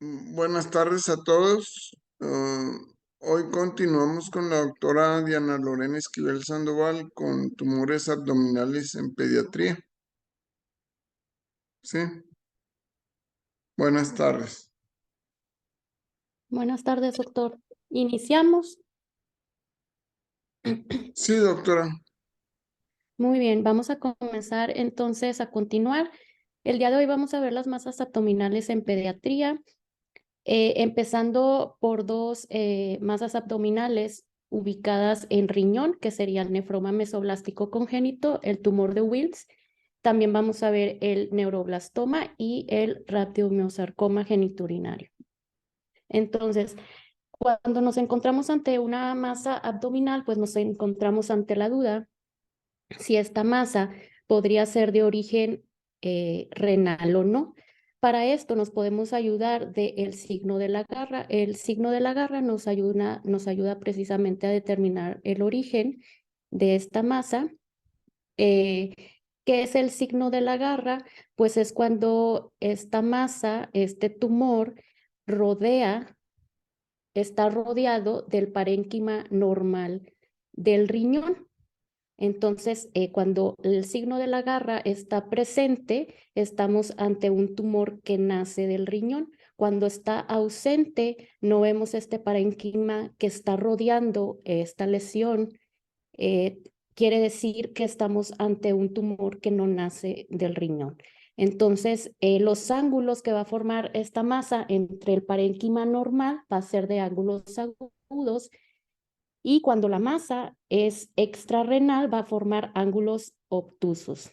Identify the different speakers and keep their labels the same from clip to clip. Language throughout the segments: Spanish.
Speaker 1: Buenas tardes a todos. Hoy continuamos con la doctora Diana Lorena Esquivel Sandoval con tumores abdominales en pediatría. ¿Sí? Buenas tardes.
Speaker 2: Buenas tardes, doctor. Iniciamos.
Speaker 1: Sí, doctora.
Speaker 2: Muy bien, vamos a comenzar entonces a continuar. El día de hoy vamos a ver las masas abdominales en pediatría, empezando por dos masas abdominales ubicadas en riñón, que sería el nefroma mesoblástico congénito, el tumor de Wilms. También vamos a ver el neuroblastoma y el radiomiosarcoma genitourinario. Entonces, cuando nos encontramos ante una masa abdominal, pues nos encontramos ante la duda si esta masa podría ser de origen renal o no. Para esto nos podemos ayudar del signo de la garra. El signo de la garra nos ayuda precisamente a determinar el origen de esta masa. ¿Qué es el signo de la garra? Pues es cuando esta masa, este tumor, está rodeado del parénquima normal del riñón. Entonces, cuando el signo de la garra está presente, estamos ante un tumor que nace del riñón. Cuando está ausente, no vemos este parénquima que está rodeando esta lesión. eh, Quiere decir que estamos ante un tumor que no nace del riñón. Entonces, los ángulos que va a formar esta masa entre el parénquima normal va a ser de ángulos agudos, y cuando la masa es extrarrenal va a formar ángulos obtusos.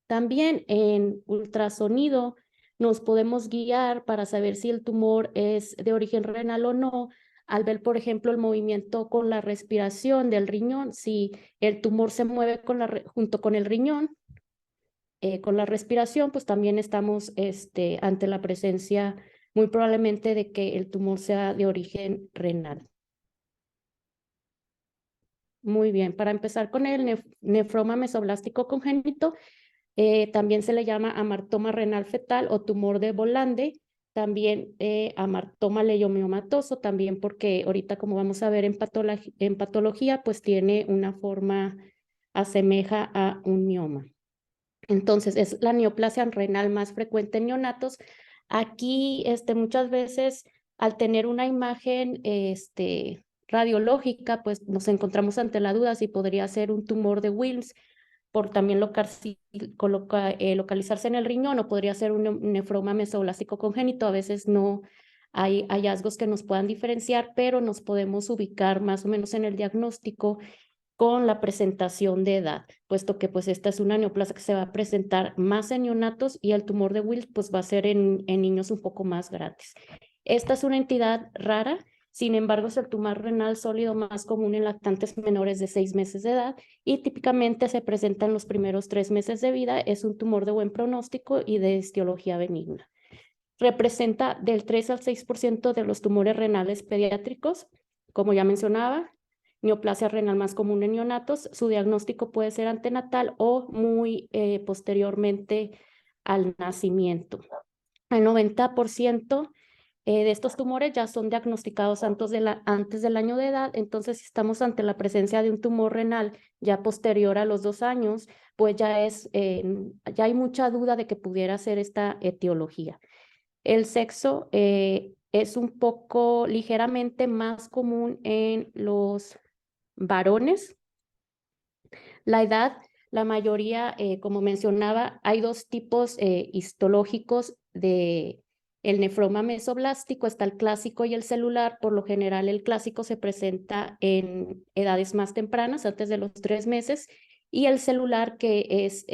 Speaker 2: También en ultrasonido nos podemos guiar para saber si el tumor es de origen renal o no, al ver, por ejemplo, el movimiento con la respiración del riñón. Si el tumor se mueve junto con el riñón, con la respiración, pues también estamos ante la presencia muy probablemente de que el tumor sea de origen renal. Muy bien, para empezar con el nefroma mesoblástico congénito, también se le llama amartoma renal fetal o tumor de Bolande, también amartoma leiomiomatoso, también porque ahorita, como vamos a ver en patología, pues tiene una forma, asemeja a un mioma. Entonces, es la neoplasia renal más frecuente en neonatos. Aquí, muchas veces, al tener una imagen radiológica, pues nos encontramos ante la duda si podría ser un tumor de Wilms, por también localizarse en el riñón, o podría ser un nefroma mesoblástico congénito. A veces no hay hallazgos que nos puedan diferenciar, pero nos podemos ubicar más o menos en el diagnóstico con la presentación de edad, puesto que pues esta es una neoplasia que se va a presentar más en neonatos, y el tumor de Wilms pues va a ser en niños un poco más grandes. Esta es una entidad rara, sin embargo es el tumor renal sólido más común en lactantes menores de 6 meses de edad, y típicamente se presenta en los primeros 3 meses de vida. Es un tumor de buen pronóstico y de etiología benigna. Representa del 3 al 6% de los tumores renales pediátricos. Como ya mencionaba, neoplasia renal más común en neonatos. Su diagnóstico puede ser antenatal o muy posteriormente al nacimiento. El 90% de estos tumores ya son diagnosticados antes del año de edad. Entonces, si estamos ante la presencia de un tumor renal ya posterior a los 2 años, pues ya hay mucha duda de que pudiera ser esta etiología. El sexo es un poco ligeramente más común en los varones. La edad, la mayoría, como mencionaba, hay 2 tipos histológicos de el nefroma mesoblástico. Está el clásico y el celular. Por lo general, el clásico se presenta en edades más tempranas, antes de los 3 meses, y el celular, que es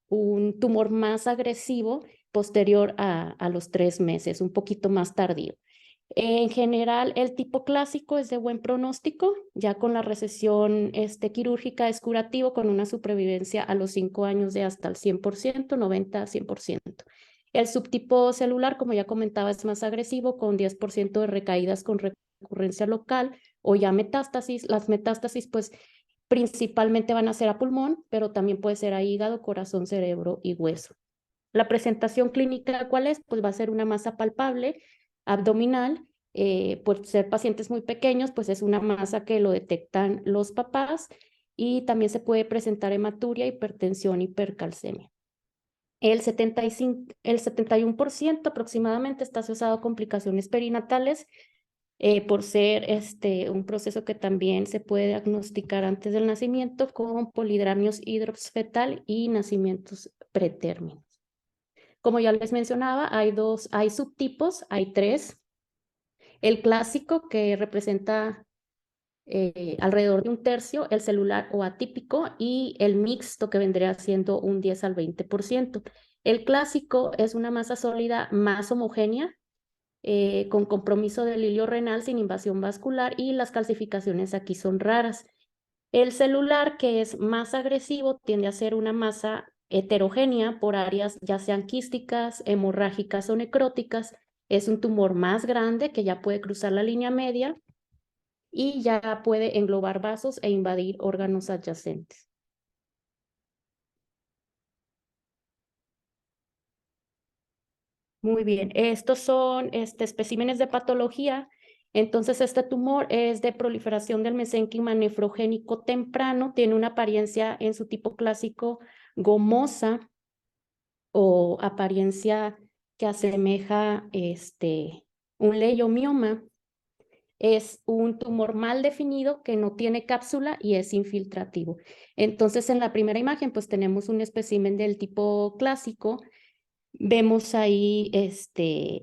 Speaker 2: un tumor más agresivo, posterior a los 3 meses, un poquito más tardío. En general, el tipo clásico es de buen pronóstico. Ya con la resección quirúrgica es curativo, con una supervivencia a los 5 años de hasta el 100%, 90-100%. El subtipo celular, como ya comentaba, es más agresivo, con 10% de recaídas con recurrencia local o ya metástasis. Las metástasis, pues, principalmente van a ser a pulmón, pero también puede ser a hígado, corazón, cerebro y hueso. La presentación clínica, ¿cuál es? Pues va a ser una masa palpable abdominal. Por ser pacientes muy pequeños, pues es una masa que lo detectan los papás y también se puede presentar hematuria, hipertensión, hipercalcemia. El 71% aproximadamente está asociado a complicaciones perinatales, por ser un proceso que también se puede diagnosticar antes del nacimiento con polidramios hidroxfetal y nacimientos pretérminos. Como ya les mencionaba, hay subtipos, hay 3. El clásico, que representa alrededor de 1/3, el celular o atípico, y el mixto, que vendría siendo un 10 al 20%. El clásico es una masa sólida más homogénea, con compromiso del hilio renal sin invasión vascular, y las calcificaciones aquí son raras. El celular, que es más agresivo, tiende a ser una masa heterogénea por áreas ya sean quísticas, hemorrágicas o necróticas. Es un tumor más grande que ya puede cruzar la línea media y ya puede englobar vasos e invadir órganos adyacentes. Muy bien, estos son especímenes de patología. Entonces, este tumor es de proliferación del mesénquima nefrogénico temprano, tiene una apariencia en su tipo clásico gomosa o apariencia que asemeja un leiomioma. Es un tumor mal definido que no tiene cápsula y es infiltrativo. Entonces, en la primera imagen, pues tenemos un espécimen del tipo clásico. Vemos ahí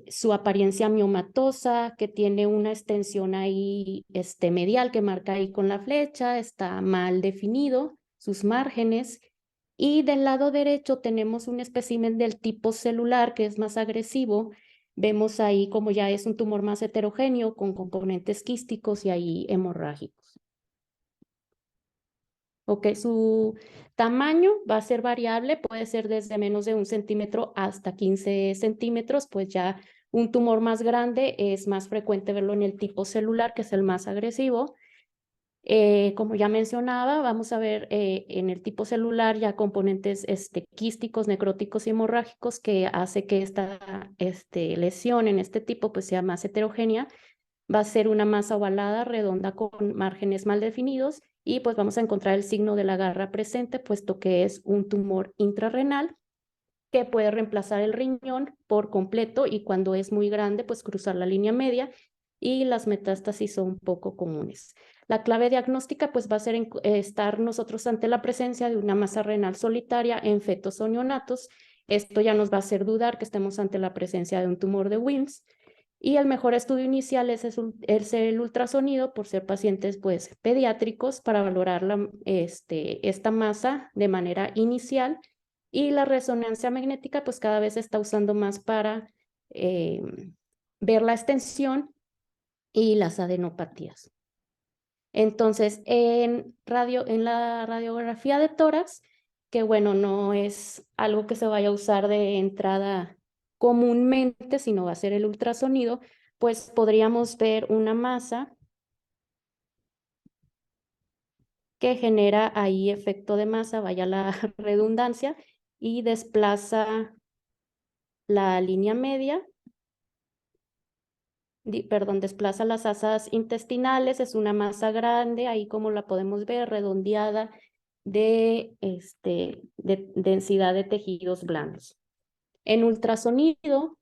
Speaker 2: su apariencia miomatosa, que tiene una extensión ahí medial que marca ahí con la flecha, está mal definido sus márgenes. Y del lado derecho tenemos un espécimen del tipo celular, que es más agresivo. Vemos ahí como ya es un tumor más heterogéneo con componentes quísticos y ahí hemorrágicos. Ok, su tamaño va a ser variable, puede ser desde menos de 1 centímetro hasta 15 centímetros, pues ya un tumor más grande es más frecuente verlo en el tipo celular, que es el más agresivo. Como ya mencionaba, vamos a ver en el tipo celular ya componentes quísticos, necróticos y hemorrágicos, que hace que esta lesión en este tipo pues sea más heterogénea. Va a ser una masa ovalada, redonda, con márgenes mal definidos, y pues vamos a encontrar el signo de la garra presente, puesto que es un tumor intrarrenal que puede reemplazar el riñón por completo, y cuando es muy grande, pues cruzar la línea media, y las metástasis son poco comunes. La clave diagnóstica pues va a ser estar nosotros ante la presencia de una masa renal solitaria en fetos o neonatos. Esto ya nos va a hacer dudar que estemos ante la presencia de un tumor de Wilms. Y el mejor estudio inicial es el ultrasonido, por ser pacientes pues pediátricos, para valorar esta masa de manera inicial. Y la resonancia magnética pues cada vez se está usando más para ver la extensión y las adenopatías. Entonces, en la radiografía de tórax, que bueno, no es algo que se vaya a usar de entrada comúnmente, sino va a ser el ultrasonido, pues podríamos ver una masa que genera ahí efecto de masa, vaya la redundancia, y desplaza la línea media, desplaza las asas intestinales. Es una masa grande, ahí como la podemos ver, redondeada, de densidad de tejidos blandos. En ultrasonido,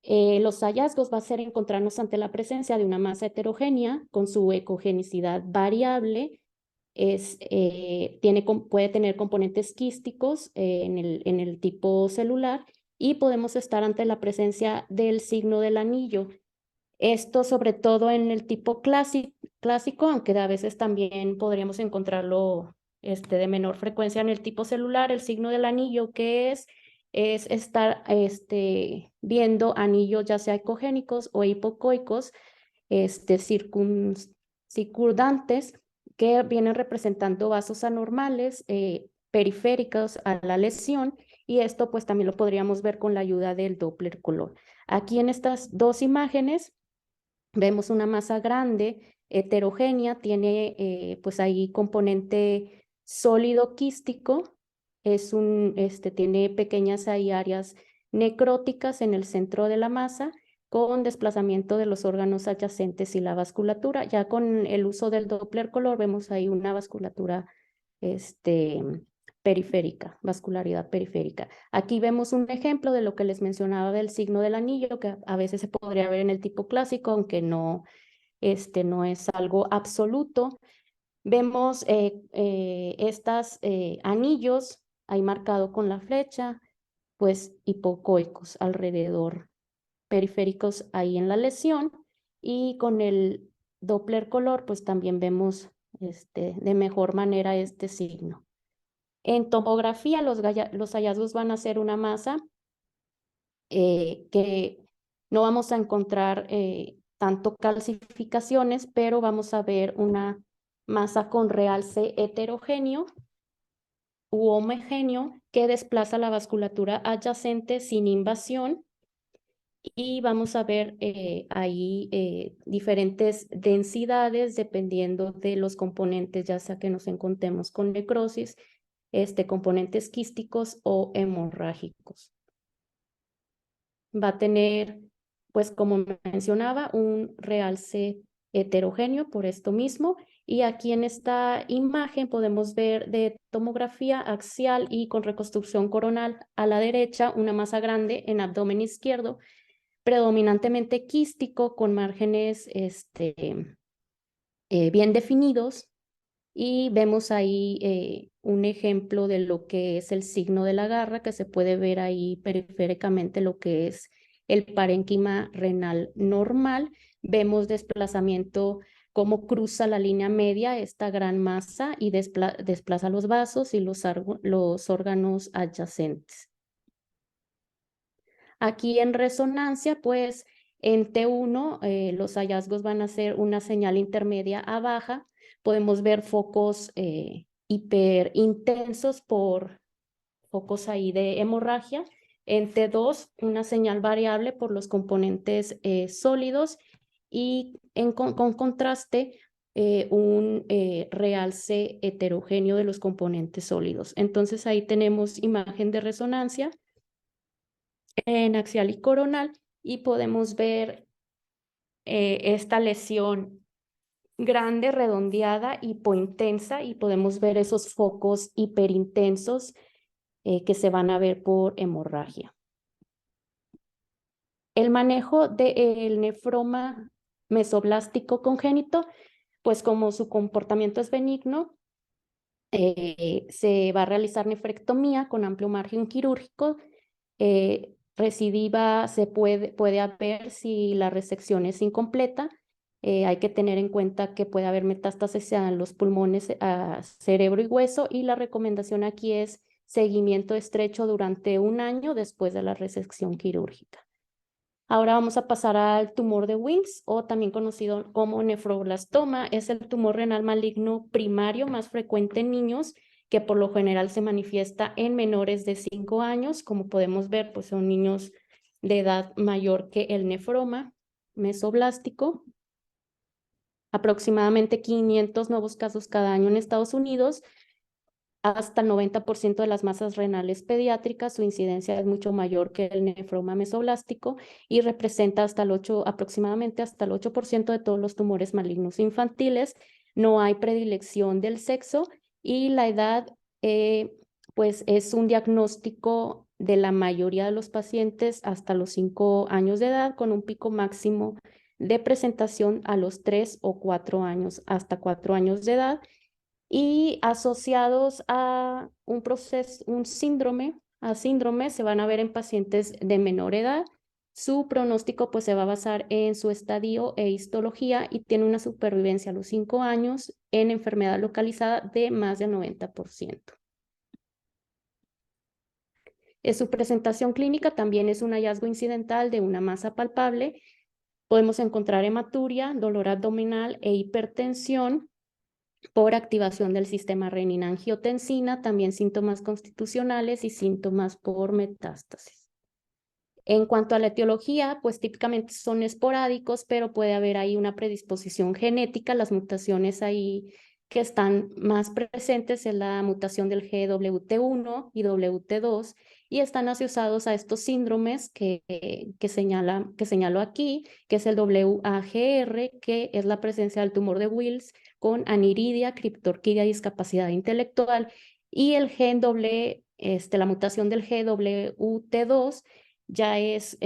Speaker 2: los hallazgos va a ser encontrarnos ante la presencia de una masa heterogénea con su ecogenicidad variable. Puede tener componentes quísticos en el tipo celular, y podemos estar ante la presencia del signo del anillo. Esto sobre todo en el tipo clásico, aunque a veces también podríamos encontrarlo de menor frecuencia en el tipo celular. El signo del anillo, que es estar viendo anillos ya sea ecogénicos o hipocoicos, circundantes, que vienen representando vasos anormales periféricos a la lesión, y esto pues también lo podríamos ver con la ayuda del Doppler color. Aquí en estas dos imágenes vemos una masa grande, heterogénea, tiene pues ahí componente sólido quístico, tiene pequeñas ahí áreas necróticas en el centro de la masa con desplazamiento de los órganos adyacentes y la vasculatura. Ya con el uso del Doppler color vemos ahí una vasculatura periférica, vascularidad periférica. Aquí vemos un ejemplo de lo que les mencionaba del signo del anillo, que a veces se podría ver en el tipo clásico, aunque no, no es algo absoluto. Vemos estos anillos ahí marcado con la flecha, pues hipocoicos alrededor, periféricos ahí en la lesión, y con el Doppler color pues también vemos de mejor manera este signo. En tomografía los hallazgos van a ser una masa que no vamos a encontrar tanto calcificaciones, pero vamos a ver una masa con realce heterogéneo u homogéneo que desplaza la vasculatura adyacente sin invasión, y vamos a ver ahí diferentes densidades dependiendo de los componentes, ya sea que nos encontremos con necrosis, componentes quísticos o hemorrágicos. Va a tener, pues como mencionaba, un realce heterogéneo por esto mismo. Y aquí en esta imagen podemos ver de tomografía axial y con reconstrucción coronal a la derecha una masa grande en abdomen izquierdo, predominantemente quístico, con márgenes bien definidos. Y vemos ahí un ejemplo de lo que es el signo de la garra, que se puede ver ahí periféricamente lo que es el parénquima renal normal. Vemos desplazamiento, cómo cruza la línea media esta gran masa y desplaza los vasos y los órganos adyacentes. Aquí en resonancia, pues en T1 los hallazgos van a ser una señal intermedia a baja. Podemos ver focos hiperintensos por focos ahí de hemorragia. En T2, una señal variable por los componentes sólidos, y con contraste un realce heterogéneo de los componentes sólidos. Entonces ahí tenemos imagen de resonancia en axial y coronal, y podemos ver esta lesión grande, redondeada, hipointensa, y podemos ver esos focos hiperintensos que se van a ver por hemorragia. El manejo del nefroma mesoblástico congénito, pues como su comportamiento es benigno, se va a realizar nefrectomía con amplio margen quirúrgico. Recidiva se puede haber si la resección es incompleta. Hay que tener en cuenta que puede haber metástasis a los pulmones, a cerebro y hueso, y la recomendación aquí es seguimiento estrecho durante 1 año después de la resección quirúrgica. Ahora vamos a pasar al tumor de Wilms, o también conocido como nefroblastoma. Es el tumor renal maligno primario más frecuente en niños, que por lo general se manifiesta en menores de 5 años. Como podemos ver, pues son niños de edad mayor que el nefroma mesoblástico. Aproximadamente 500 nuevos casos cada año en Estados Unidos. Hasta el 90% de las masas renales pediátricas, su incidencia es mucho mayor que el nefroma mesoblástico, y representa aproximadamente hasta el 8% de todos los tumores malignos infantiles. No hay predilección del sexo, y la edad pues es un diagnóstico de la mayoría de los pacientes hasta los 5 años de edad, con un pico máximo de presentación a los 3 o 4 años, hasta 4 años de edad, y asociados a un síndrome se van a ver en pacientes de menor edad. Su pronóstico pues se va a basar en su estadio e histología, y tiene una supervivencia a los 5 años en enfermedad localizada de más del 90%. Su presentación clínica también es un hallazgo incidental de una masa palpable. Podemos encontrar hematuria, dolor abdominal e hipertensión por activación del sistema renina-angiotensina, también síntomas constitucionales y síntomas por metástasis. En cuanto a la etiología, pues típicamente son esporádicos, pero puede haber ahí una predisposición genética. Las mutaciones ahí que están más presentes en la mutación del GWT1 y WT2 y están asociados a estos síndromes que señalo aquí, que es el WAGR, que es la presencia del tumor de Wills con aniridia, criptorquidia y discapacidad intelectual, y el gen doble, la mutación del GWT2 ya es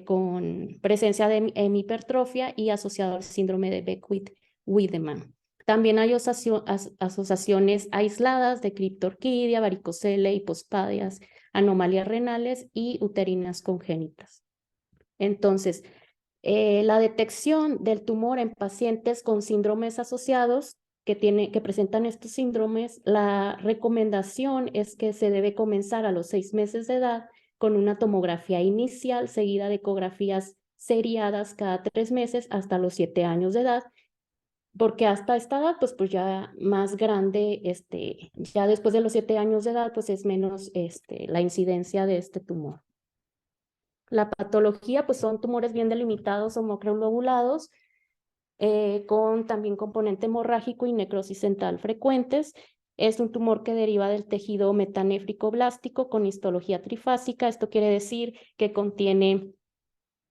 Speaker 2: con presencia de hemipertrofia y asociado al síndrome de Beckwith-Wiedemann. También hay asociaciones aisladas de criptorquidia, varicocele, hipospadias, anomalías renales y uterinas congénitas. Entonces, la detección del tumor en pacientes con síndromes asociados que presentan estos síndromes, la recomendación es que se debe comenzar a los 6 meses de edad con una tomografía inicial seguida de ecografías seriadas cada 3 meses hasta los 7 años de edad, porque hasta esta edad, pues ya más grande, ya después de los 7 años de edad, pues es menos la incidencia de este tumor. La patología, pues son tumores bien delimitados o macrolobulados, con también componente hemorrágico y necrosis central frecuentes. Es un tumor que deriva del tejido metanéfrico blástico con histología trifásica. Esto quiere decir que contiene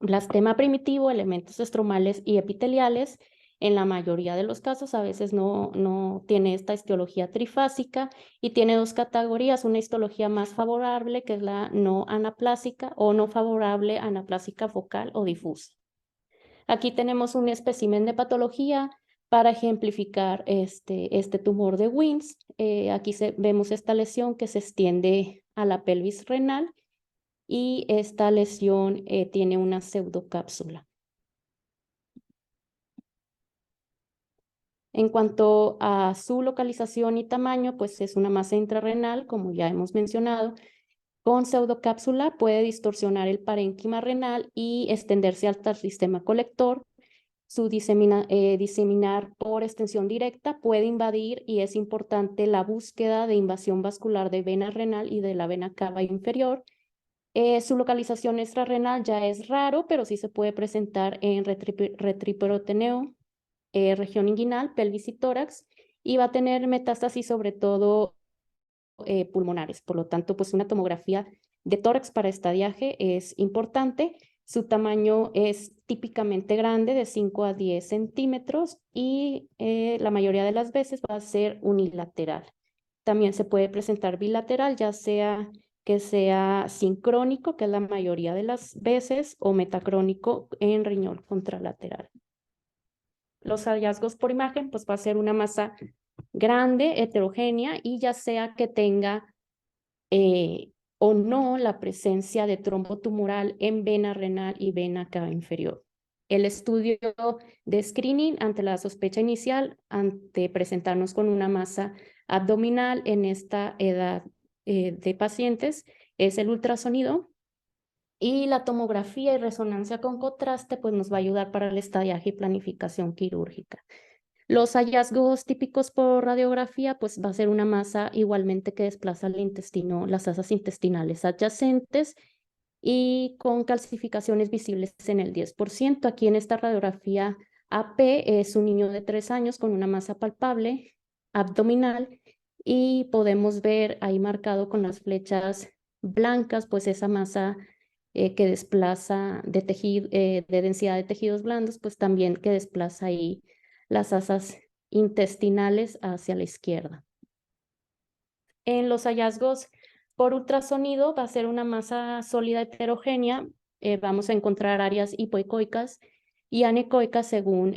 Speaker 2: blastema primitivo, elementos estromales y epiteliales. En la mayoría de los casos, a veces no tiene esta histología trifásica y tiene 2 categorías, una histología más favorable, que es la no anaplásica, o no favorable anaplásica focal o difusa. Aquí tenemos un espécimen de patología para ejemplificar este tumor de Wilms. Aquí vemos esta lesión que se extiende a la pelvis renal y esta lesión tiene una pseudocápsula. En cuanto a su localización y tamaño, pues es una masa intrarrenal, como ya hemos mencionado. Con pseudocápsula puede distorsionar el parénquima renal y extenderse hasta el sistema colector. Su diseminar por extensión directa puede invadir, y es importante la búsqueda de invasión vascular de vena renal y de la vena cava inferior. Su localización extrarrenal ya es raro, pero sí se puede presentar en retriperitoneo, región inguinal, pelvis y tórax, y va a tener metástasis sobre todo pulmonares. Por lo tanto, pues una tomografía de tórax para estadiaje es importante. Su tamaño es típicamente grande, de 5 a 10 centímetros, y la mayoría de las veces va a ser unilateral. También se puede presentar bilateral, ya sea que sea sincrónico, que es la mayoría de las veces, o metacrónico en riñón contralateral. Los hallazgos por imagen, pues va a ser una masa grande, heterogénea, y ya sea que tenga o no la presencia de trombo tumoral en vena renal y vena cava inferior. El estudio de screening ante la sospecha inicial, ante presentarnos con una masa abdominal en esta edad de pacientes, es el ultrasonido, y la tomografía y resonancia con contraste pues nos va a ayudar para el estadiaje y planificación quirúrgica. Los hallazgos típicos por radiografía, pues va a ser una masa igualmente que desplaza el intestino, las asas intestinales adyacentes, y con calcificaciones visibles en el 10%. Aquí en esta radiografía AP es un niño de 3 años con una masa palpable abdominal, y podemos ver ahí marcado con las flechas blancas, pues esa masa que desplaza de densidad de tejidos blandos, pues también que desplaza ahí las asas intestinales hacia la izquierda. En los hallazgos por ultrasonido va a ser una masa sólida heterogénea. Vamos a encontrar áreas hipoecoicas y anecoicas según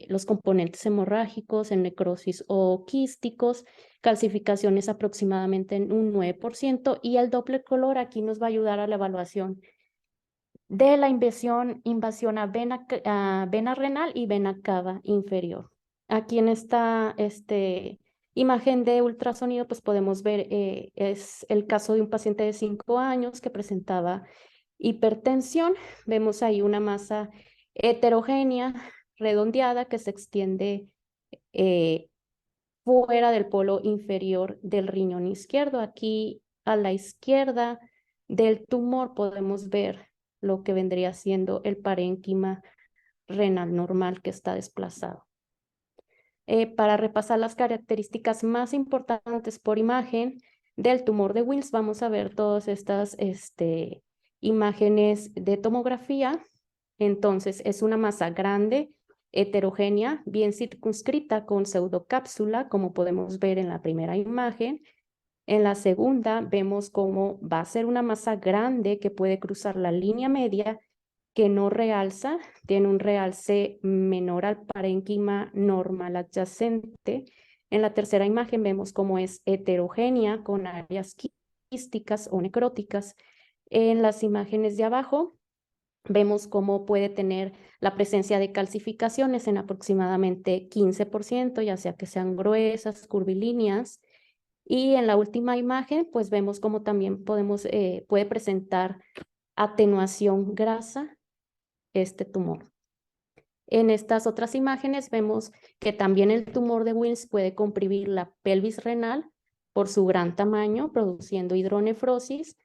Speaker 2: los componentes hemorrágicos, en necrosis o quísticos, calcificaciones aproximadamente en un 9%, y el Doppler color aquí nos va a ayudar a la evaluación de la invasión a vena renal y vena cava inferior. Aquí en esta imagen de ultrasonido, pues podemos ver, es el caso de un paciente de 5 años que presentaba hipertensión. Vemos ahí una masa heterogénea, redondeada, que se extiende fuera del polo inferior del riñón izquierdo. Aquí a la izquierda del tumor podemos ver lo que vendría siendo el parénquima renal normal que está desplazado. Para repasar las características más importantes por imagen del tumor de Wills, vamos a ver todas estas imágenes de tomografía. Entonces, es una masa grande, heterogénea, bien circunscrita con pseudocápsula, como podemos ver en la primera imagen. En la segunda, vemos cómo va a ser una masa grande que puede cruzar la línea media, que no realza, tiene un realce menor al parénquima normal adyacente. En la tercera imagen vemos cómo es heterogénea con áreas quísticas o necróticas. En las imágenes de abajo vemos cómo puede tener la presencia de calcificaciones en aproximadamente 15%, ya sea que sean gruesas, curvilíneas. Y en la última imagen, pues vemos cómo también puede presentar atenuación grasa este tumor. En estas otras imágenes vemos que también el tumor de Wilms puede comprimir la pelvis renal por su gran tamaño, produciendo hidronefrosis,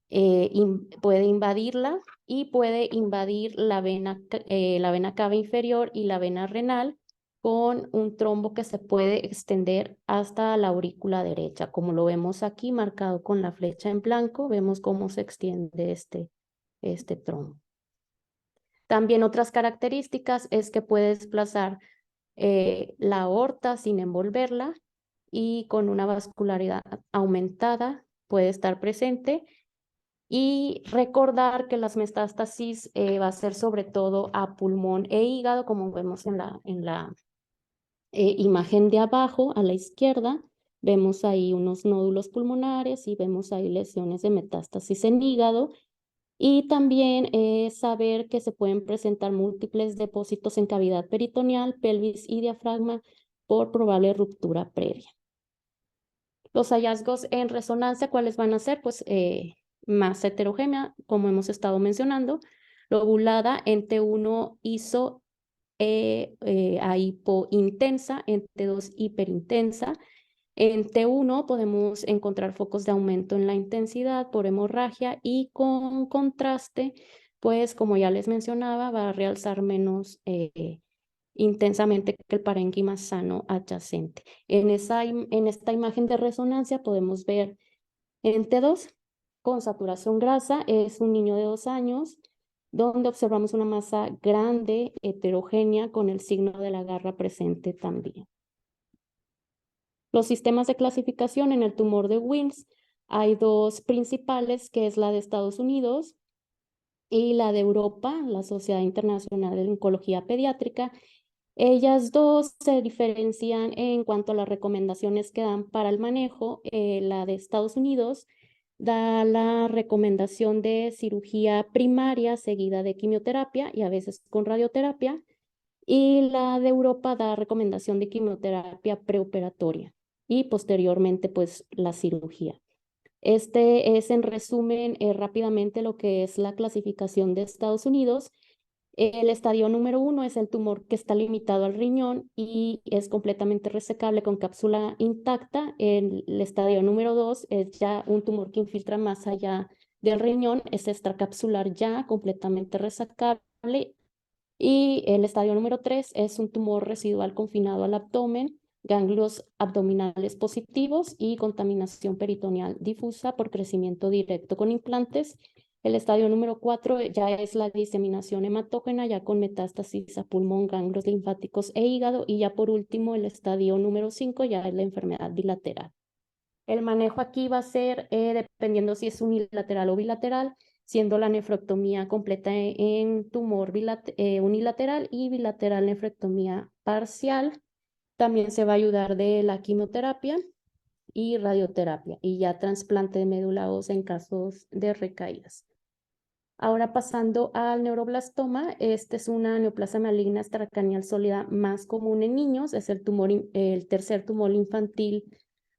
Speaker 2: puede invadirla y puede invadir la vena cava inferior y la vena renal con un trombo que se puede extender hasta la aurícula derecha. Como lo vemos aquí marcado con la flecha en blanco, vemos cómo se extiende este trombo. También otras características es que puede desplazar la aorta sin envolverla y con una vascularidad aumentada puede estar presente. Y recordar que las metástasis va a ser sobre todo a pulmón e hígado, como vemos en la imagen de abajo a la izquierda. Vemos ahí unos nódulos pulmonares y vemos ahí lesiones de metástasis en hígado. Y también saber que se pueden presentar múltiples depósitos en cavidad peritoneal, pelvis y diafragma por probable ruptura previa. Los hallazgos en resonancia, ¿cuáles van a ser? Pues más heterogénea, como hemos estado mencionando, lobulada en T1 iso a hipointensa, en T2 hiperintensa. En T1 podemos encontrar focos de aumento en la intensidad por hemorragia y con contraste, pues como ya les mencionaba, va a realzar menos intensamente que el parénquima sano adyacente. En esta imagen de resonancia podemos ver en T2 con saturación grasa, es un niño de 2 años, donde observamos una masa grande, heterogénea, con el signo de la garra presente también. Los sistemas de clasificación en el tumor de Wilms, hay dos principales, que es la de Estados Unidos y la de Europa, la Sociedad Internacional de Oncología Pediátrica. Ellas dos se diferencian en cuanto a las recomendaciones que dan para el manejo. La de Estados Unidos da la recomendación de cirugía primaria seguida de quimioterapia y a veces con radioterapia. Y la de Europa da recomendación de quimioterapia preoperatoria y posteriormente pues la cirugía. Este es en resumen rápidamente lo que es la clasificación de Estados Unidos. El estadio número 1 es el tumor que está limitado al riñón y es completamente resecable con cápsula intacta. El estadio número 2 es ya un tumor que infiltra más allá del riñón, es extracapsular ya completamente resecable. Y el estadio número 3 es un tumor residual confinado al abdomen, ganglios abdominales positivos y contaminación peritoneal difusa por crecimiento directo con implantes. El estadio número 4 ya es la diseminación hematógena, ya con metástasis a pulmón, ganglios linfáticos e hígado. Y ya por último, el estadio número 5 ya es la enfermedad bilateral. El manejo aquí va a ser dependiendo si es unilateral o bilateral, siendo la nefrectomía completa en tumor unilateral y bilateral nefrectomía parcial. También se va a ayudar de la quimioterapia y radioterapia y ya trasplante de médula ósea en casos de recaídas. Ahora pasando al neuroblastoma, este es una neoplasia maligna extracraneal sólida más común en niños, es el tercer tumor infantil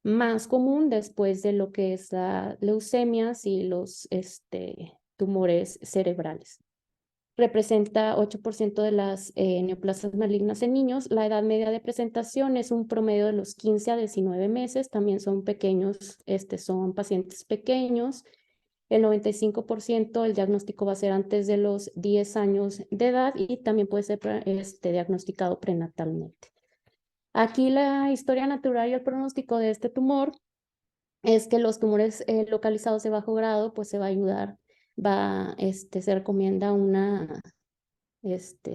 Speaker 2: más común después de lo que es la leucemias y los tumores cerebrales. Representa 8% de las neoplasias malignas en niños. La edad media de presentación es un promedio de los 15 a 19 meses. También son pequeños, son pacientes pequeños. El 95% el diagnóstico va a ser antes de los 10 años de edad y también puede ser diagnosticado prenatalmente. Aquí la historia natural y el pronóstico de este tumor es que los tumores localizados de bajo grado, pues se va a ayudar, se recomienda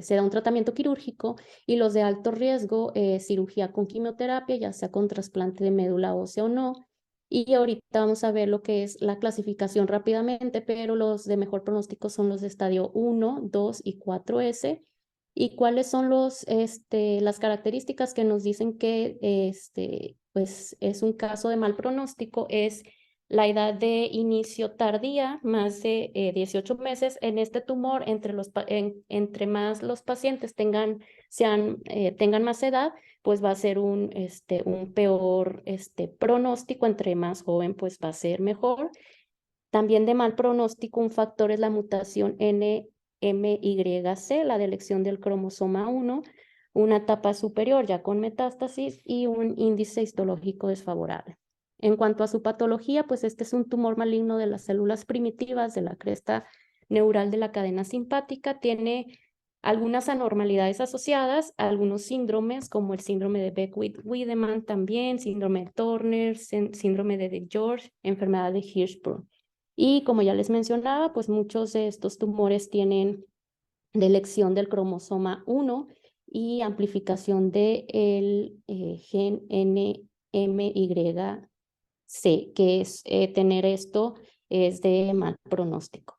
Speaker 2: se da un tratamiento quirúrgico, y los de alto riesgo, cirugía con quimioterapia, ya sea con trasplante de médula ósea o no. Y ahorita vamos a ver lo que es la clasificación rápidamente, pero los de mejor pronóstico son los de estadio 1, 2 y 4S. ¿Y cuáles son las características que nos dicen que pues es un caso de mal pronóstico? Es la edad de inicio tardía, más de 18 meses. En este tumor, entre más los pacientes tengan más edad, pues va a ser un peor pronóstico. Entre más joven, pues va a ser mejor. También de mal pronóstico, un factor es la mutación NMYC, la delección del cromosoma 1, una etapa superior ya con metástasis y un índice histológico desfavorable. En cuanto a su patología, pues este es un tumor maligno de las células primitivas de la cresta neural de la cadena simpática. Tiene algunas anormalidades asociadas, algunos síndromes como el síndrome de Beckwith-Wiedemann, también síndrome de Turner, síndrome de George, enfermedad de Hirschsprung. Y como ya les mencionaba, pues muchos de estos tumores tienen delección del cromosoma 1 y amplificación del gen NMYC, que es tener esto es de mal pronóstico.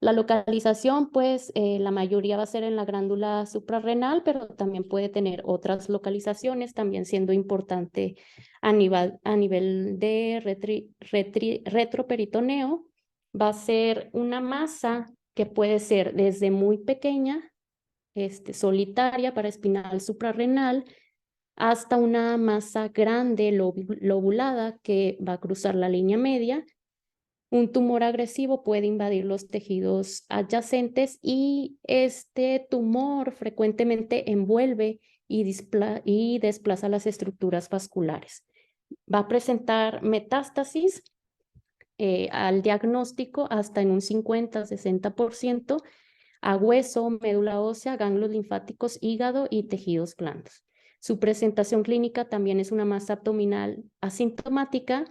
Speaker 2: La localización, pues la mayoría va a ser en la glándula suprarrenal, pero también puede tener otras localizaciones, también siendo importante a nivel de retroperitoneo. Va a ser una masa que puede ser desde muy pequeña, solitaria para espinal suprarrenal, hasta una masa grande lobulada que va a cruzar la línea media. Un tumor agresivo puede invadir los tejidos adyacentes, y este tumor frecuentemente envuelve y desplaza las estructuras vasculares. Va a presentar metástasis al diagnóstico hasta en un 50-60%, a hueso, médula ósea, ganglios linfáticos, hígado y tejidos blandos. Su presentación clínica también es una masa abdominal asintomática.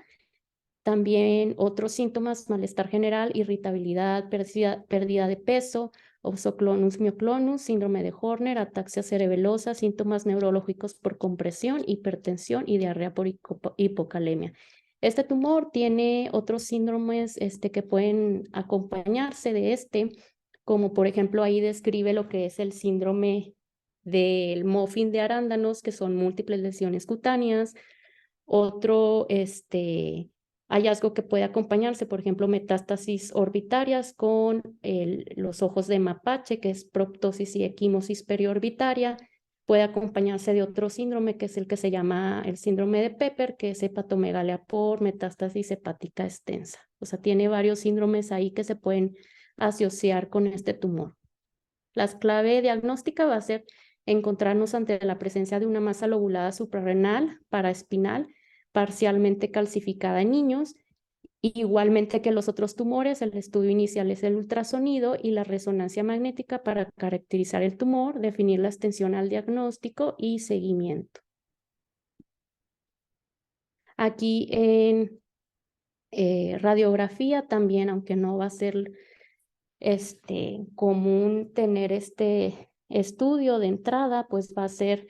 Speaker 2: También otros síntomas: malestar general, irritabilidad, pérdida de peso, oxoclonus mioclonus, síndrome de Horner, ataxia cerebelosa, síntomas neurológicos por compresión, hipertensión y diarrea por hipocalemia. Este tumor tiene otros síndromes que pueden acompañarse de como por ejemplo ahí describe lo que es el síndrome del muffin de arándanos, que son múltiples lesiones cutáneas. Otro hallazgo que puede acompañarse, por ejemplo, metástasis orbitarias con los ojos de mapache, que es proptosis y equimosis periorbitaria. Puede acompañarse de otro síndrome, que es el que se llama el síndrome de Pepper, que es hepatomegalia por metástasis hepática extensa. O sea, tiene varios síndromes ahí que se pueden asociar con este tumor. La clave diagnóstica va a ser encontrarnos ante la presencia de una masa lobulada suprarrenal paraespinal parcialmente calcificada en niños. Igualmente que los otros tumores, el estudio inicial es el ultrasonido y la resonancia magnética para caracterizar el tumor, definir la extensión al diagnóstico y seguimiento. Aquí en radiografía también, aunque no va a ser común tener este estudio de entrada, pues va a ser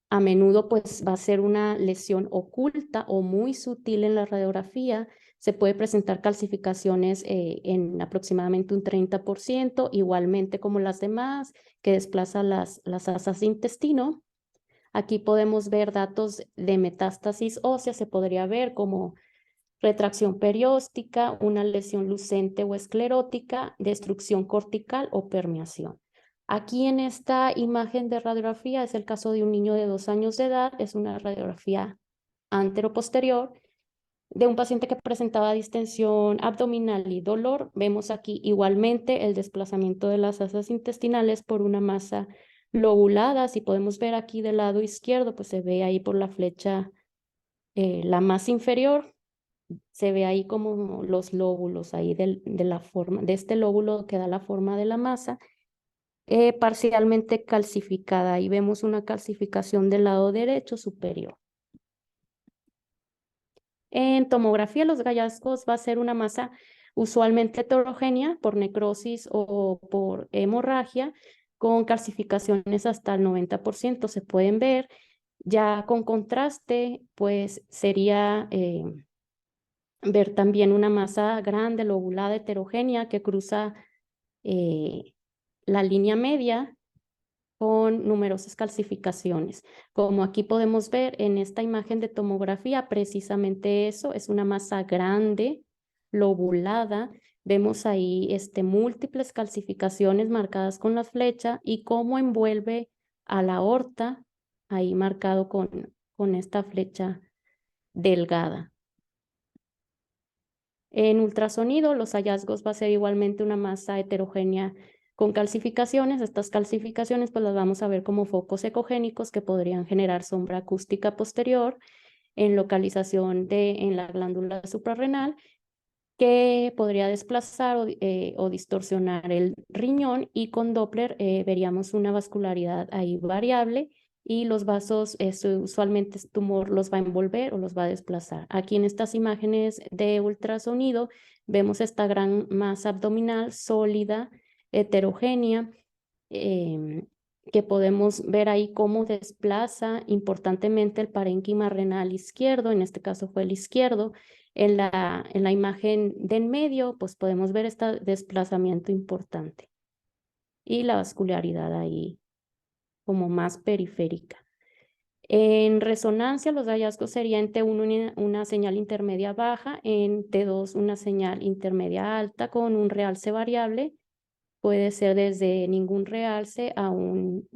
Speaker 2: a menudo pues va a ser una lesión oculta o muy sutil en la radiografía. Se puede presentar calcificaciones en aproximadamente un 30%, igualmente como las demás, que desplaza las asas de intestino. Aquí podemos ver datos de metástasis ósea. Se podría ver como retracción perióstica, una lesión lucente o esclerótica, destrucción cortical o permeación. Aquí en esta imagen de radiografía es el caso de un niño de 2 años de edad. Es una radiografía anteroposterior de un paciente que presentaba distensión abdominal y dolor. Vemos aquí igualmente el desplazamiento de las asas intestinales por una masa lobulada. Si podemos ver aquí del lado izquierdo, pues se ve ahí por la flecha la masa inferior. Se ve ahí como los lóbulos ahí de la forma, de este lóbulo que da la forma de la masa. parcialmente calcificada. Ahí vemos una calcificación del lado derecho superior. En tomografía, los hallazgos va a ser una masa usualmente heterogénea por necrosis o por hemorragia, con calcificaciones hasta el 90%. Se pueden ver. Ya con contraste, pues sería ver también una masa grande, lobulada, heterogénea, que cruza la línea media con numerosas calcificaciones. Como aquí podemos ver en esta imagen de tomografía, precisamente eso, es una masa grande, lobulada. Vemos ahí múltiples calcificaciones marcadas con la flecha y cómo envuelve a la aorta, ahí marcado con esta flecha delgada. En ultrasonido, los hallazgos va a ser igualmente una masa heterogénea con calcificaciones. Estas calcificaciones pues las vamos a ver como focos ecogénicos que podrían generar sombra acústica posterior en localización en la glándula suprarrenal, que podría desplazar o distorsionar el riñón, y con Doppler veríamos una vascularidad ahí variable y los vasos, usualmente este tumor los va a envolver o los va a desplazar. Aquí en estas imágenes de ultrasonido vemos esta gran masa abdominal sólida, heterogénea, que podemos ver ahí cómo desplaza importantemente el parénquima renal izquierdo. En este caso fue el izquierdo. En la imagen de en medio, pues podemos ver este desplazamiento importante y la vascularidad ahí como más periférica. En resonancia, los hallazgos serían en T1 una señal intermedia baja, en T2 una señal intermedia alta con un realce variable. Puede ser desde ningún realce a un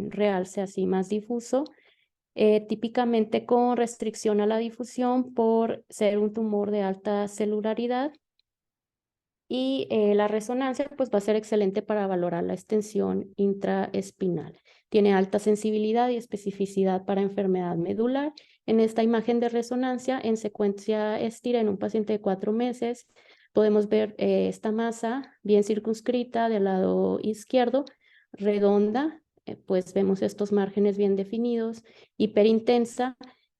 Speaker 2: realce así más difuso, típicamente con restricción a la difusión por ser un tumor de alta celularidad. Y la resonancia pues va a ser excelente para valorar la extensión intraespinal. Tiene alta sensibilidad y especificidad para enfermedad medular. En esta imagen de resonancia en secuencia ESTIRA en un paciente de 4 meses, podemos ver esta masa bien circunscrita del lado izquierdo, redonda, pues vemos estos márgenes bien definidos, hiperintensa,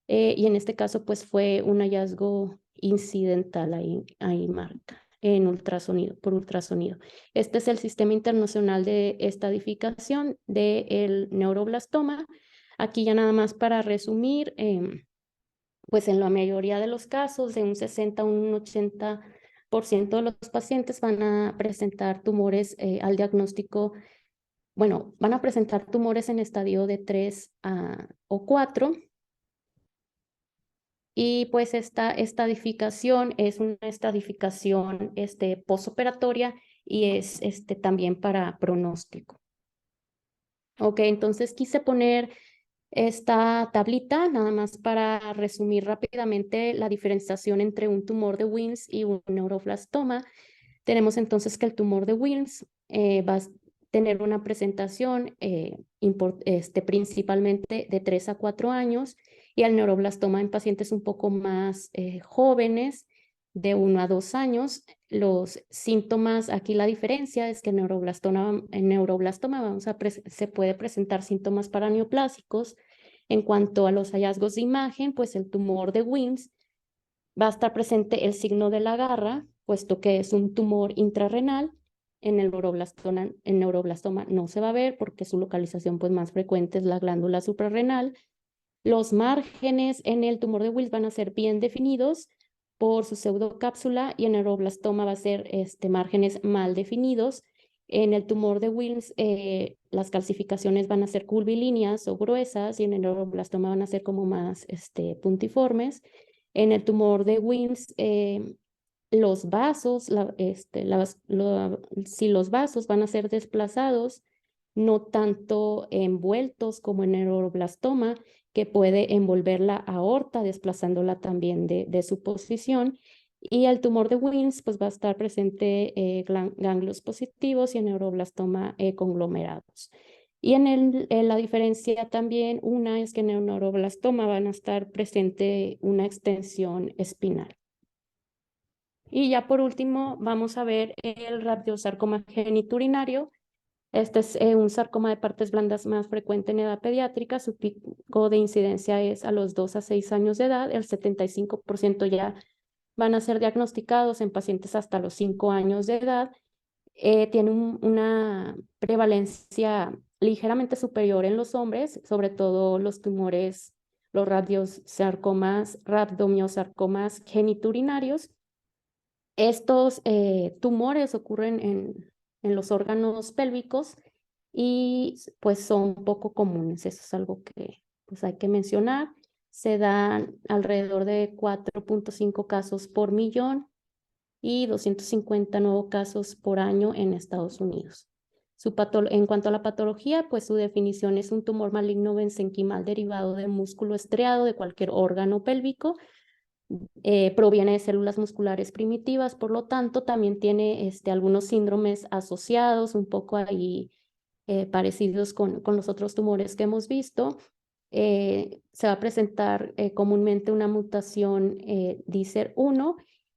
Speaker 2: y en este caso pues fue un hallazgo incidental, ahí marca en ultrasonido, por ultrasonido. Este es el Sistema Internacional de Estadificación del Neuroblastoma. Aquí ya nada más para resumir, pues en la mayoría de los casos, de un 60 a un 80% de los pacientes van a presentar tumores al diagnóstico, bueno, van a presentar tumores en estadio de 3 o 4. Y pues esta estadificación es una estadificación posoperatoria y es también para pronóstico. Ok, entonces quise poner esta tablita nada más para resumir rápidamente la diferenciación entre un tumor de Wilms y un neuroblastoma. Tenemos entonces que el tumor de Wilms va a tener una presentación principalmente de 3 a 4 años, y el neuroblastoma en pacientes un poco más jóvenes, de 1 a 2 años. Los síntomas, aquí la diferencia es que en neuroblastoma se puede presentar síntomas paraneoplásicos. En cuanto a los hallazgos de imagen, pues el tumor de Wilms va a estar presente el signo de la garra, puesto que es un tumor intrarrenal. En el neuroblastoma no se va a ver porque su localización pues más frecuente es la glándula suprarrenal. Los márgenes en el tumor de Wilms van a ser bien definidos por su pseudocápsula, y en el neuroblastoma va a ser márgenes mal definidos. En el tumor de Wilms las calcificaciones van a ser curvilíneas o gruesas, y en el neuroblastoma van a ser como más puntiformes. En el tumor de Wilms los vasos, si los vasos van a ser desplazados, no tanto envueltos como en el neuroblastoma, que puede envolver la aorta, desplazándola también de su posición. Y el tumor de Wilms pues va a estar presente ganglios positivos, y en neuroblastoma conglomerados. Y en la diferencia también, una es que en el neuroblastoma van a estar presente una extensión espinal. Y ya por último vamos a ver el radiosarcoma genitourinario. Este es un sarcoma de partes blandas más frecuente en edad pediátrica. Su pico de incidencia es a los 2 a 6 años de edad. El 75% ya van a ser diagnosticados en pacientes hasta los 5 años de edad. Tiene una prevalencia ligeramente superior en los hombres, sobre todo los tumores, los rabdomiosarcomas geniturinarios. Estos tumores ocurren en los órganos pélvicos y pues son poco comunes. Eso es algo que pues hay que mencionar. Se dan alrededor de 4.5 casos por millón y 250 nuevos casos por año en Estados Unidos. En cuanto a la patología, pues su definición es un tumor maligno mesenquimal derivado de músculo estriado de cualquier órgano pélvico. Proviene de células musculares primitivas, por lo tanto, también tiene algunos síndromes asociados, un poco ahí parecidos con los otros tumores que hemos visto. Se va a presentar comúnmente una mutación DICER1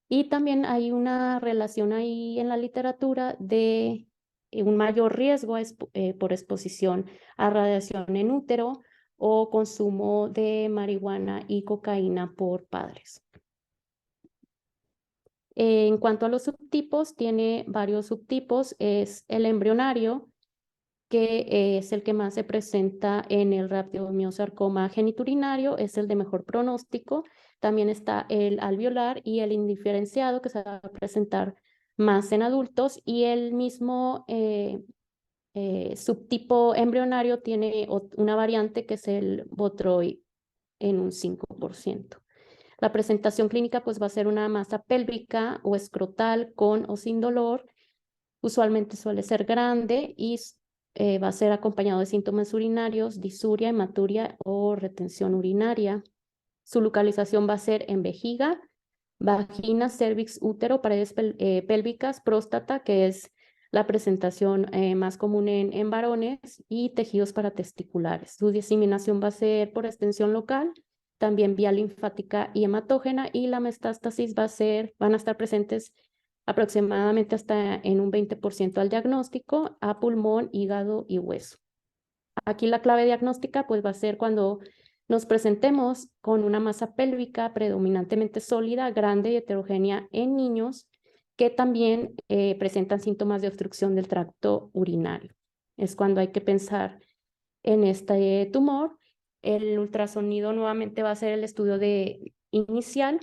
Speaker 2: y también hay una relación ahí en la literatura de un mayor riesgo por exposición a radiación en útero o consumo de marihuana y cocaína por padres. En cuanto a los subtipos, tiene varios subtipos. Es el embrionario, que es el que más se presenta en el rabdomiosarcoma geniturinario, es el de mejor pronóstico. También está el alveolar y el indiferenciado, que se va a presentar más en adultos, y el mismo subtipo embrionario tiene una variante que es el botroid en un 5%. La presentación clínica pues va a ser una masa pélvica o escrotal con o sin dolor. Usualmente suele ser grande y va a ser acompañado de síntomas urinarios, disuria, hematuria o retención urinaria. Su localización va a ser en vejiga, vagina, cervix, útero, paredes pélvicas, próstata, que es la presentación más común en varones, y tejidos paratesticulares. Su diseminación va a ser por extensión local, también vía linfática y hematógena, y la metástasis van a estar presentes aproximadamente hasta en un 20% al diagnóstico, a pulmón, hígado y hueso. Aquí la clave diagnóstica pues va a ser cuando nos presentemos con una masa pélvica predominantemente sólida, grande y heterogénea en niños que también presentan síntomas de obstrucción del tracto urinario. Es cuando hay que pensar en este tumor. El ultrasonido nuevamente va a ser el estudio inicial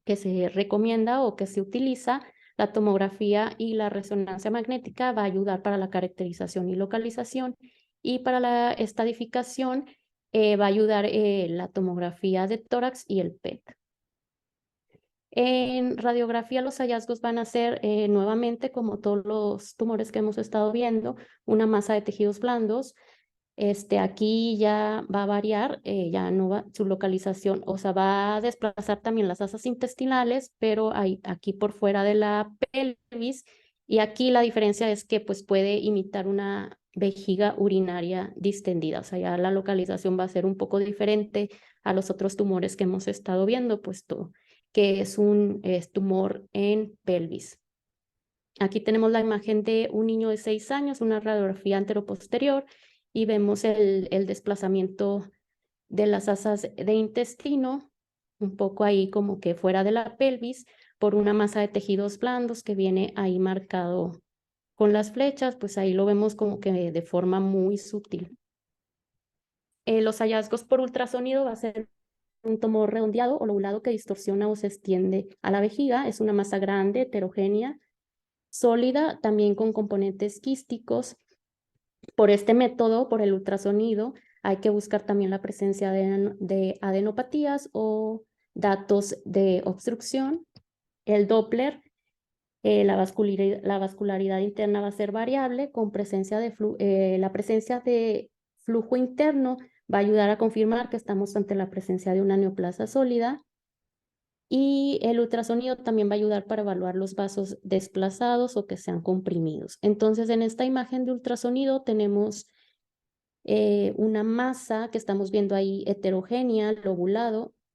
Speaker 2: que se recomienda o que se utiliza. La tomografía y la resonancia magnética va a ayudar para la caracterización y localización, y para la estadificación va a ayudar la tomografía de tórax y el PET. En radiografía los hallazgos van a ser nuevamente, como todos los tumores que hemos estado viendo, una masa de tejidos blandos. Aquí ya va a variar, ya no va su localización, o sea, va a desplazar también las asas intestinales, pero aquí por fuera de la pelvis, y aquí la diferencia es que pues puede imitar una vejiga urinaria distendida, o sea, ya la localización va a ser un poco diferente a los otros tumores que hemos estado viendo, puesto que es un tumor en pelvis. Aquí tenemos la imagen de un niño de 6 años, una radiografía anteroposterior, y vemos el desplazamiento de las asas de intestino, un poco ahí como que fuera de la pelvis, por una masa de tejidos blandos que viene ahí marcado con las flechas, pues ahí lo vemos como que de forma muy sutil. Los hallazgos por ultrasonido va a ser un tumor redondeado o lobulado que distorsiona o se extiende a la vejiga. Es una masa grande, heterogénea, sólida, también con componentes quísticos. Por este método, por el ultrasonido, hay que buscar también la presencia de adenopatías o datos de obstrucción. El Doppler, la vascularidad interna va a ser variable, con la presencia de flujo interno va a ayudar a confirmar que estamos ante la presencia de una neoplasia sólida. Y el ultrasonido también va a ayudar para evaluar los vasos desplazados o que sean comprimidos. Entonces, en esta imagen de ultrasonido tenemos una masa que estamos viendo ahí heterogénea,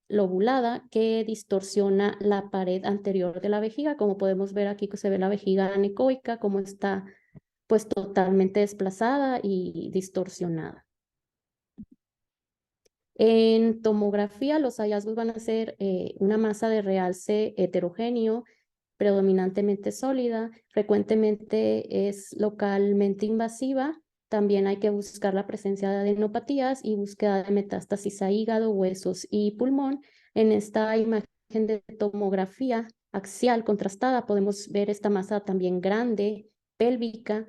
Speaker 2: lobulada, que distorsiona la pared anterior de la vejiga. Como podemos ver aquí que se ve la vejiga anecoica, como está pues totalmente desplazada y distorsionada. En tomografía, los hallazgos van a ser una masa de realce heterogéneo, predominantemente sólida, frecuentemente es localmente invasiva. También hay que buscar la presencia de adenopatías y búsqueda de metástasis a hígado, huesos y pulmón. En esta imagen de tomografía axial contrastada podemos ver esta masa también grande, pélvica,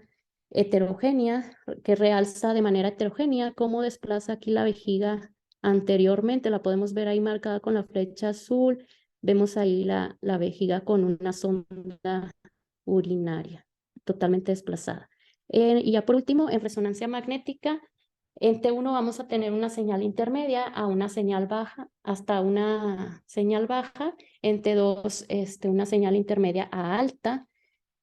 Speaker 2: heterogénea, que realza de manera heterogénea cómo desplaza aquí la vejiga anteriormente. La podemos ver ahí marcada con la flecha azul. Vemos ahí la vejiga con una sonda urinaria totalmente desplazada. Y ya por último, en resonancia magnética, en T1 vamos a tener una señal intermedia a una señal baja, hasta una señal baja. En T2, una señal intermedia a alta.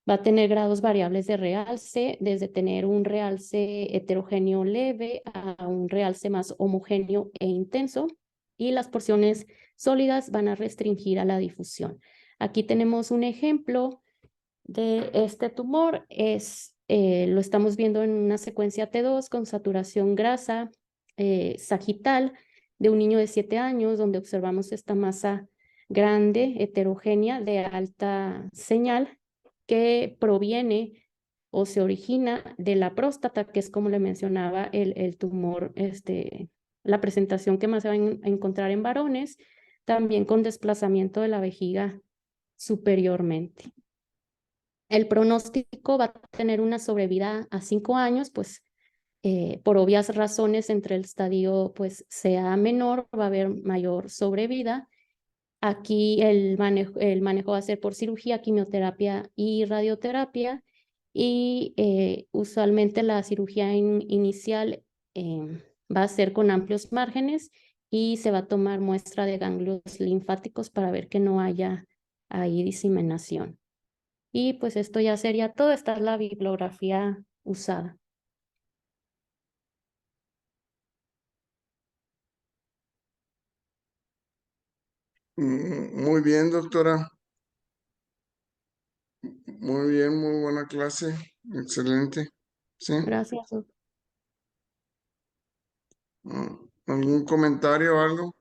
Speaker 2: Va a tener grados variables de realce, desde tener un realce heterogéneo leve a un realce más homogéneo e intenso. Y las porciones sólidas van a restringir a la difusión. Aquí tenemos un ejemplo de este tumor. Lo estamos viendo en una secuencia T2 con saturación grasa sagital de un niño de 7 años, donde observamos esta masa grande, heterogénea, de alta señal, que proviene o se origina de la próstata, que es como le mencionaba el tumor, la presentación que más se va a encontrar en varones, también con desplazamiento de la vejiga superiormente. El pronóstico va a tener una sobrevida a 5 años, pues por obvias razones, entre el estadio pues sea menor, va a haber mayor sobrevida. Aquí el manejo va a ser por cirugía, quimioterapia y radioterapia, y usualmente la cirugía inicial va a ser con amplios márgenes y se va a tomar muestra de ganglios linfáticos para ver que no haya ahí diseminación. Y pues esto ya sería todo. Esta es la bibliografía usada.
Speaker 1: Muy bien, doctora. Muy bien, muy buena clase. Excelente. Sí.
Speaker 2: Gracias.
Speaker 1: ¿Algún comentario o algo?